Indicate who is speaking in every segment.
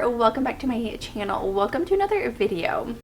Speaker 1: TBR, welcome back to my channel. Welcome to another video.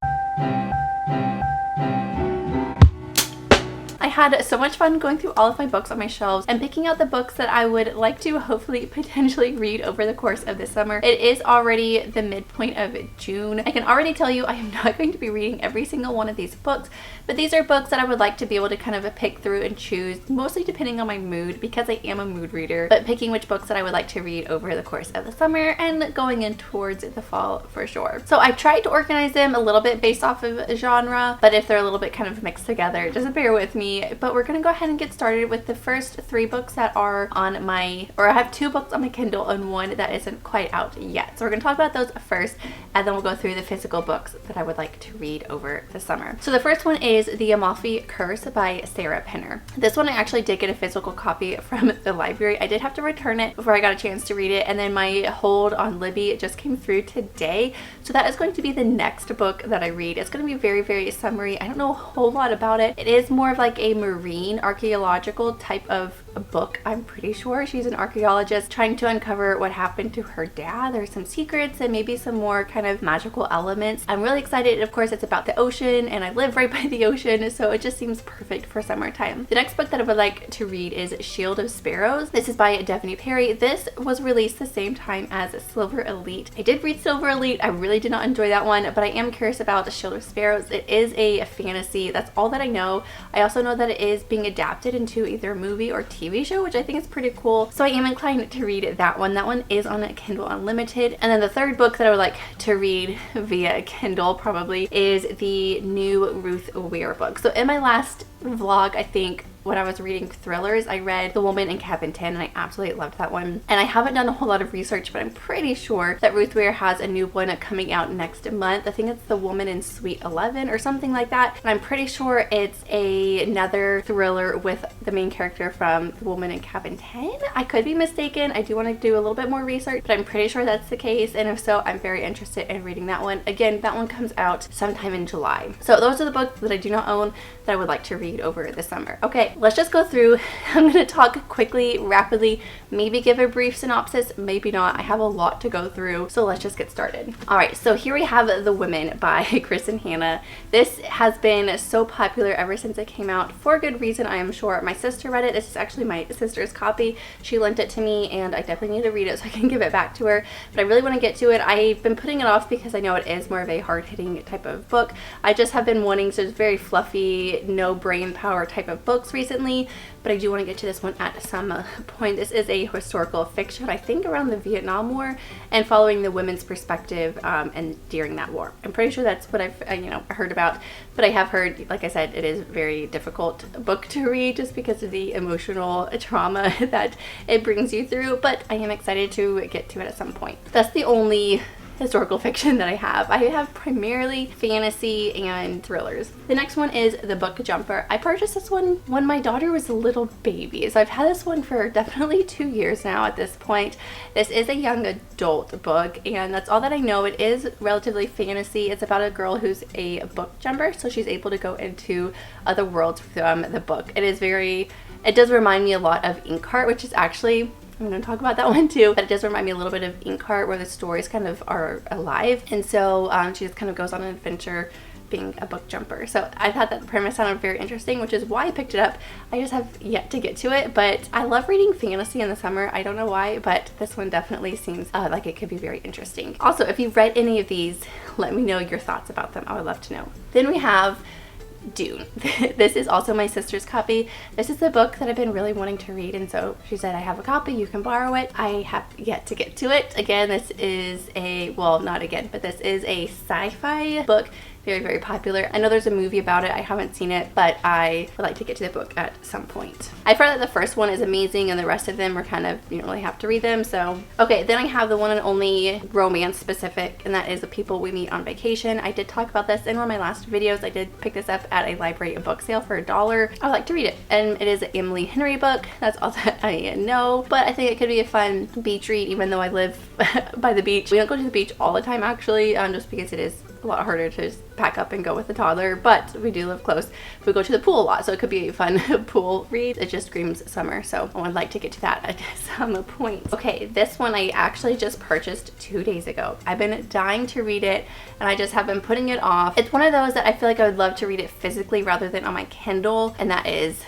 Speaker 1: I had so much fun going through all of my books on my shelves and picking out the books that I would like to hopefully potentially read over the course of the summer. It is already the midpoint of June. I can already tell you I am not going to be reading every single one of these books, but these are books that I would like to be able to kind of pick through and choose, mostly depending on my mood because I am a mood reader, but picking which books that I would like to read over the course of the summer and going in towards the fall for sure. So I tried to organize them a little bit based off of genre, but if they're a little bit kind of mixed together, just bear with me. But we're gonna go ahead and get started with the first 3 books that are on my, or I have 2 books on my Kindle and 1 that isn't quite out yet. So we're gonna talk about those first, and then we'll go through the physical books that I would like to read over the summer. So the first one is The Amalfi Curse by Sarah Penner. This one I actually did get a physical copy from the library. I did have to return it before I got a chance to read it, and then my hold on Libby just came through today. So that is going to be the next book that I read. It's going to be very, very summery. I don't know a whole lot about it. It is more of like a marine archaeological type of a book. I'm pretty sure she's an archaeologist trying to uncover what happened to her dad. There's some secrets and maybe some more kind of magical elements. I'm really excited. Of course, it's about the ocean and I live right by the ocean, so it just seems perfect for summertime. The next book that I would like to read is Shield of Sparrows. This is by Daphne Perry. This was released the same time as Silver Elite. I did read Silver Elite. I really did not enjoy that one, but I am curious about Shield of Sparrows. It is a fantasy. That's all that I know. I also know that it is being adapted into either a movie or TV show, which I think is pretty cool. So I am inclined to read that one. That one is on Kindle Unlimited. And then the third book that I would like to read via Kindle probably is the new Ruth Ware book. So in my last vlog, I think, when I was reading thrillers, I read The Woman in Cabin 10 and I absolutely loved that one. And I haven't done a whole lot of research, but I'm pretty sure that Ruth Ware has a new one coming out next month. I think it's The Woman in Suite 11 or something like that. And I'm pretty sure it's another thriller with the main character from The Woman in Cabin 10. I could be mistaken. I do want to do a little bit more research, but I'm pretty sure that's the case. And if so, I'm very interested in reading that one. Again, that one comes out sometime in July. So those are the books that I do not own that I would like to read over the summer. Okay, let's just go through. I'm going to talk quickly, rapidly, maybe give a brief synopsis, maybe not. I have a lot to go through, so let's just get started. All right, so here we have The Women by Kristen Hanna. This has been so popular ever since it came out, for good reason, I am sure. My sister read it. This is actually my sister's copy. She lent it to me, and I definitely need to read it so I can give it back to her, but I really want to get to it. I've been putting it off because I know it is more of a hard-hitting type of book. I just have been wanting to very fluffy, no brain power type of books recently, but I do want to get to this one at some point. This is a historical fiction, I think around the Vietnam War and following the women's perspective and during that war. I'm pretty sure that's what I've heard about, but I have heard, like I said, it is a very difficult book to read just because of the emotional trauma that it brings you through, but I am excited to get to it at some point. That's the only historical fiction that I have. I have primarily fantasy and thrillers. The next one is The Book Jumper. I purchased this one when my daughter was a little baby, so I've had this one for definitely 2 years now at this point. This is a young adult book, and that's all that I know. It is relatively fantasy. It's about a girl who's a book jumper, so she's able to go into other worlds from the book. It does remind me a lot of Inkheart, which is actually, I'm going to talk about that one too, but it does remind me a little bit of Inkheart where the stories kind of are alive, and so she just kind of goes on an adventure being a book jumper. So I thought that the premise sounded very interesting, which is why I picked it up. I just have yet to get to it, but I love reading fantasy in the summer. I don't know why, but this one definitely seems like it could be very interesting. Also, if you've read any of these, let me know your thoughts about them. I would love to know. Then we have Dune. This is also my sister's copy. This is the book that I've been really wanting to read, and so she said, I have a copy, you can borrow it. I have yet to get to it. Again, this is this is a sci-fi book. Very, very popular. I know there's a movie about it. I haven't seen it, but I would like to get to the book at some point. I've heard that the first one is amazing and the rest of them are kind of, you don't really have to read them. So, okay, then I have the one and only romance specific, and that is The People We Meet on Vacation. I did talk about this in one of my last videos. I did pick this up at a library book sale for $1. I would like to read it. And it is an Emily Henry book. That's all that I know, but I think it could be a fun beach read, even though I live by the beach. We don't go to the beach all the time, actually, just because it is a lot harder to just pack up and go with a toddler, but we do live close. We go to the pool a lot, so it could be a fun pool read. It just screams summer, so I would like to get to that at some point. Okay, this one I actually just purchased 2 days ago. I've been dying to read it, and I just have been putting it off. It's one of those that I feel like I would love to read it physically rather than on my Kindle, and that is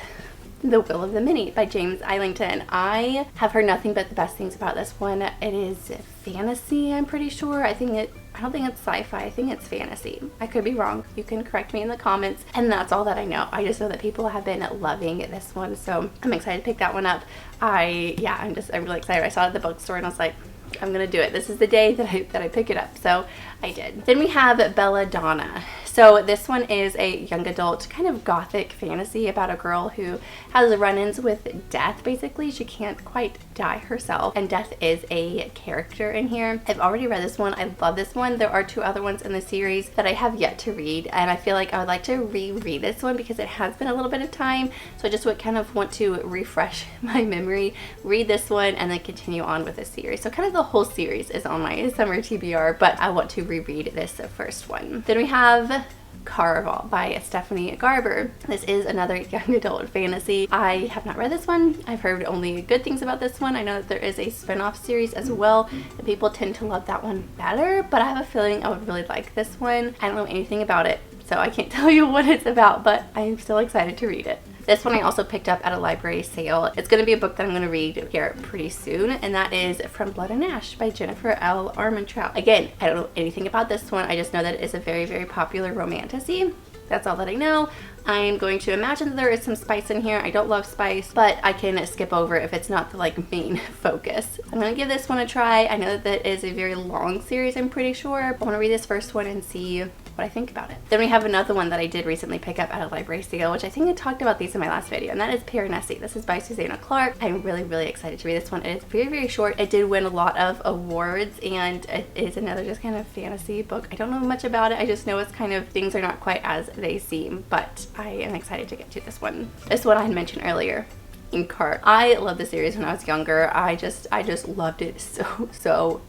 Speaker 1: The Will of the Mini by James Islington. I have heard nothing but the best things about this one. It is fantasy, I'm pretty sure. I don't think it's sci-fi. I think it's fantasy. I could be wrong. You can correct me in the comments. And that's all that I know. I just know that people have been loving this one, so I'm excited to pick that one up. I'm really excited. I saw it at the bookstore and I was like, I'm gonna do it. This is the day that I pick it up, so I did. Then we have Belladonna. So this one is a young adult kind of gothic fantasy about a girl who has run-ins with death. Basically, she can't quite die herself, and death is a character in here. I've already read this one. I love this one. There are 2 other ones in the series that I have yet to read, and I feel like I would like to reread this one because it has been a little bit of time, so I just would kind of want to refresh my memory, read this one, and then continue on with the series. So kind of the whole series is on my summer TBR, but I want to reread this first one. Then we have Caraval by Stephanie Garber. This is another young adult fantasy. I have not read this one. I've heard only good things about this one. I know that there is a spin-off series as well, and people tend to love that one better, but I have a feeling I would really like this one. I don't know anything about it, so I can't tell you what it's about, but I'm still excited to read it. This one I also picked up at a library sale. It's going to be a book that I'm going to read here pretty soon, and that is From Blood and Ash by Jennifer L. Armentrout. Again, I don't know anything about this one. I just know that it is a very, very popular romantasy. That's all that I know. I'm going to imagine that there is some spice in here. I don't love spice, but I can skip over if it's not the main focus. I'm gonna give this one a try. I know that is a very long series, I'm pretty sure, but I want to read this first one and see what I think about it. Then we have another one that I did recently pick up at a library sale, which I think I talked about these in my last video, and that is Piranesi. This is by Susanna Clark. I'm really, really excited to read this one. It is very, very short. It did win a lot of awards, and it is another just kind of fantasy book. I don't know much about it. I just know it's kind of, things are not quite as they seem, but I am excited to get to this one. This one I had mentioned earlier. Inkheart. I loved the series when I was younger. I just loved it so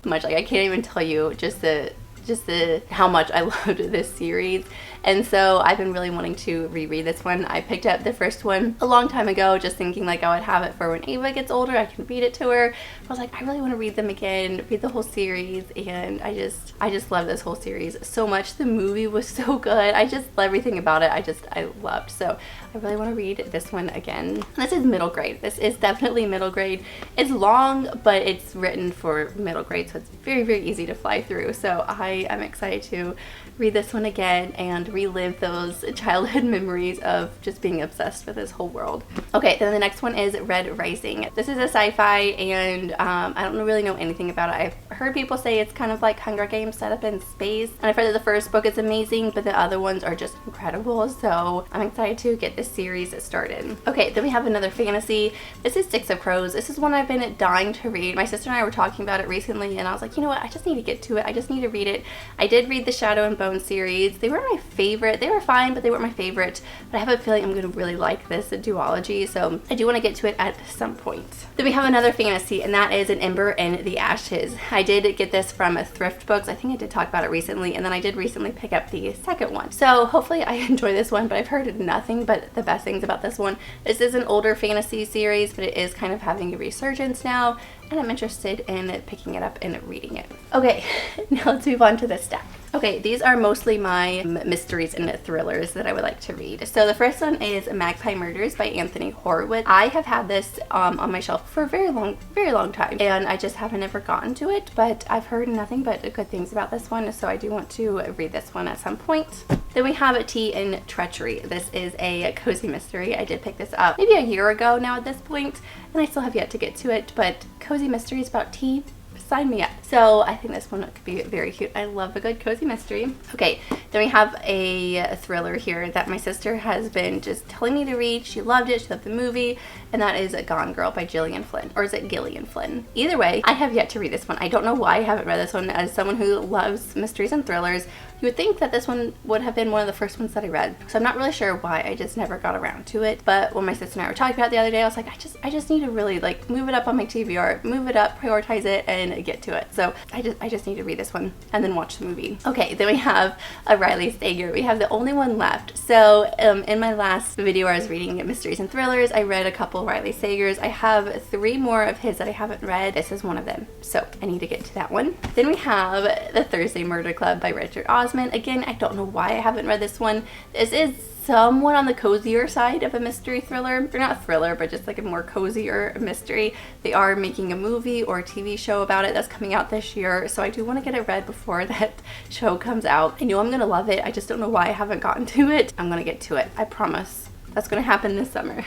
Speaker 1: much. I can't even tell you just how much I loved this series. And so I've been really wanting to reread this one. I picked up the first one a long time ago, just thinking I would have it for when Ava gets older, I can read it to her. I was like, I really want to read them again, read the whole series, and I just love this whole series so much. The movie was so good. Everything about it I loved. So I really want to read this one again. This is middle grade. This is definitely middle grade. It's long, but it's written for middle grade, so it's very, very easy to fly through. So I am excited to read this one again and relive those childhood memories of just being obsessed with this whole world. Okay, then the next one is Red Rising. This is a sci-fi, and I don't really know anything about it. I've heard people say it's kind of like Hunger Games set up in space, and I've heard that the first book is amazing, but the other ones are just incredible, so I'm excited to get this series started. Okay, then we have another fantasy. This is Six of Crows. This is one I've been dying to read. My sister and I were talking about it recently, and I was like, you know what, I just need to get to it. I just need to read it. I did read the Shadow and Bone series. They weren't my favorite. They were fine, but they weren't my favorite. But I have a feeling I'm going to really like this duology, so I do want to get to it at some point. Then we have another fantasy, and that is An Ember in the Ashes. I did get this from Thrift Books. I think I did talk about it recently, and then I did recently pick up the second one. So hopefully I enjoy this one, but I've heard nothing but the best things about this one. This is an older fantasy series, but it is kind of having a resurgence now, and I'm interested in picking it up and reading it. Okay, now let's move on to this stack. Okay, these are mostly my mysteries and thrillers that I would like to read. So the first one is Magpie Murders by Anthony Horowitz. I have had this on my shelf for a very long time, and I just haven't ever gotten to it, but I've heard nothing but good things about this one, so I do want to read this one at some point. Then we have Tea and Treachery. This is a cozy mystery. I did pick this up maybe a year ago now at this point, and I still have yet to get to it, but cozy mysteries about tea, sign me up. So I think this one could be very cute. I love a good cozy mystery. Okay, then we have a thriller here that my sister has been just telling me to read. She loved it. She loved the movie, and that is Gone Girl by Gillian Flynn, or is it Gillian Flynn? Either way, I have yet to read this one. I don't know why I haven't read this one. As someone who loves mysteries and thrillers, you would think that this one would have been one of the first ones that I read. So I'm not really sure why I just never got around to it. But when my sister and I were talking about it the other day, I was like, I just need to really move it up on my TBR, move it up, prioritize it, and gonna get to it. So I just need to read this one and then watch the movie. Okay, then we have a Riley Sager. We have the only one left. So in my last video I was reading mysteries and thrillers, I read a couple Riley Sagers. I have 3 more of his that I haven't read. This is one of them, so I need to get to that one. Then we have The Thursday Murder Club by Richard Osman. Again, I don't know why I haven't read this one. This is somewhat on the cozier side of a mystery thriller. They're not a thriller, but just like a more cozier mystery. They are making a movie or a TV show about it that's coming out this year, so I do want to get it read before that show comes out. I know I'm gonna love it. I just don't know why I haven't gotten to it. I'm gonna get to it, I promise. That's going to happen this summer.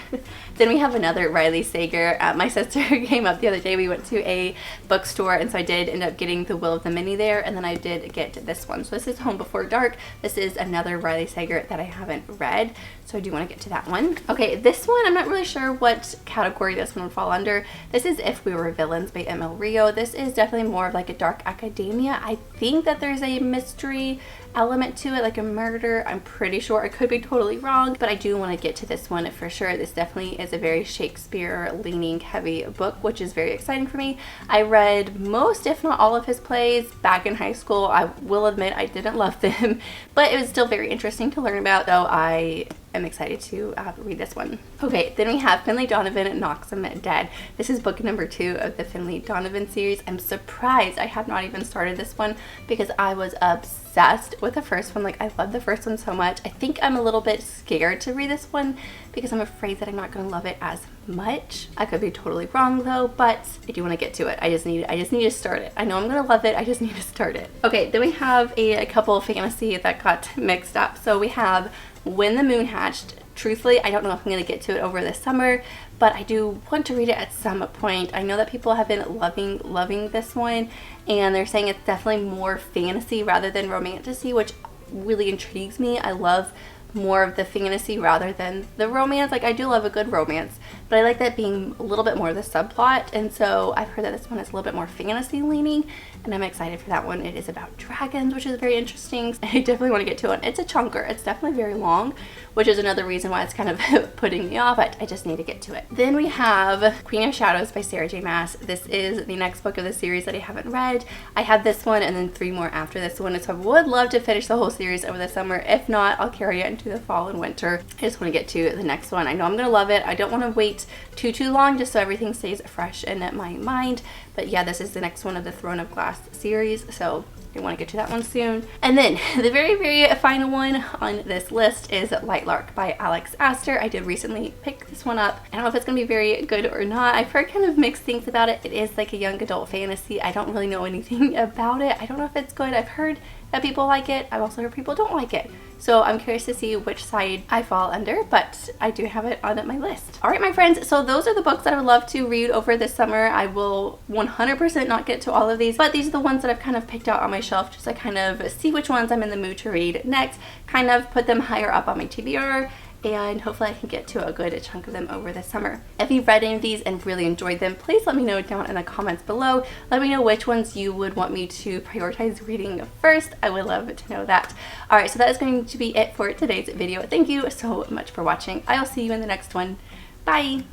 Speaker 1: Then we have another Riley Sager. My sister came up the other day. We went to a bookstore, and so I did end up getting The Will of the Many there, and then I did get this one. So this is Home Before Dark. This is another Riley Sager that I haven't read, so I do want to get to that one. Okay, this one, I'm not really sure what category this one would fall under. This is If We Were Villains by M.L. Rio. This is definitely more of like a dark academia. I think that there's a mystery element to it, like a murder. I'm pretty sure. I could be totally wrong, but I do want to get to this one for sure. This definitely is a very Shakespeare leaning heavy book, which is very exciting for me. I read most, if not all, of his plays back in high school. I will admit I didn't love them, but it was still very interesting to learn about, though I am excited to read this one. Okay, then we have Finlay Donovan Knocks 'Em Dead. This is book number 2 of the Finlay Donovan series. I'm surprised I have not even started this one because I was obsessed with the first one. Like, I love the first one so much. I think I'm a little bit scared to read this one because I'm afraid that I'm not going to love it as much. I could be totally wrong though, but I do want to get to it. I just need to start it. I know I'm going to love it. I just need to start it. Okay, then we have a couple of fantasy that got mixed up. So we have When the Moon Hatched. Truthfully, I don't know if I'm going to get to it over the summer, but I do want to read it at some point. I know that people have been loving this one, and they're saying it's definitely more fantasy rather than romantasy, which really intrigues me. I love more of the fantasy rather than the romance. Like, I do love a good romance, but I like that being a little bit more the subplot, and so I've heard that this one is a little bit more fantasy leaning, and I'm excited for that one. It is about dragons, which is very interesting. I definitely want to get to it. It's a chunker. It's definitely very long, which is another reason why it's kind of putting me off. I just need to get to it. Then we have Queen of Shadows by Sarah J. Maas. This is the next book of the series that I haven't read. I have this one and then 3 more after this one, so I would love to finish the whole series over the summer. If not, I'll carry it into the fall and winter. I just want to get to the next one. I know I'm going to love it. I don't want to wait too long just so everything stays fresh in my mind. But yeah, this is the next one of the Throne of Glass series, so I want to get to that one soon. And then the very final one on this list is Light Lark by Alex Astor. I did recently pick this one up. I don't know if it's going to be very good or not. I've heard kind of mixed things about it. It is like a young adult fantasy. I don't really know anything about it. I don't know if it's good. I've heard that people like it. I've also heard people don't like it. So I'm curious to see which side I fall under, but I do have it on my list. All right, my friends, so those are the books that I would love to read over this summer. I will 100% not get to all of these, but these are the ones that I've kind of picked out on my shelf just to kind of see which ones I'm in the mood to read next, kind of put them higher up on my TBR, and hopefully I can get to a good chunk of them over the summer. If you've read any of these and really enjoyed them, please let me know down in the comments below. Let me know which ones you would want me to prioritize reading first. I would love to know that. Alright, so that is going to be it for today's video. Thank you so much for watching. I'll see you in the next one. Bye!